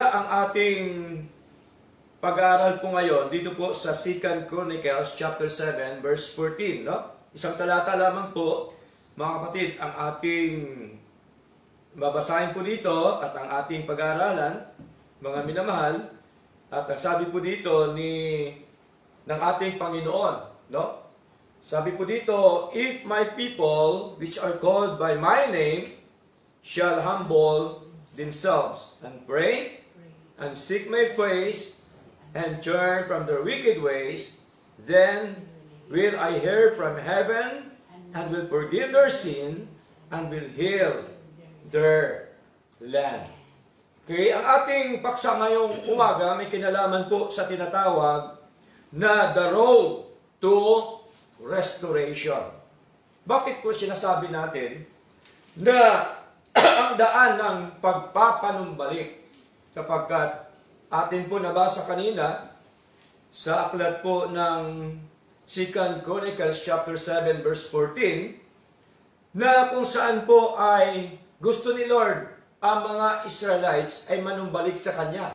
Ang ating pag-aaral po ngayon dito po sa 2 Chronicles chapter 7 verse 14, no? Isang talata lamang po, mga kapatid, ang ating babasahin po dito at ang ating pag-aaralan, mga minamahal, at ang sabi po dito ng ating Panginoon, no? Sabi po dito, if my people which are called by my name shall humble themselves and pray and seek my face and turn from their wicked ways, then will I hear from heaven and will forgive their sin and will heal their land. Okay, ang ating paksa ngayong umaga may kinalaman po sa tinatawag na the road to restoration. Bakit po sinasabi natin na ang daan ng pagpapanumbalik? Sapagkat atin po nabasa kanina sa aklat po ng 2 Chronicles chapter 7 verse 14 na kung saan po ay gusto ni Lord ang mga Israelites ay manumbalik sa Kanya.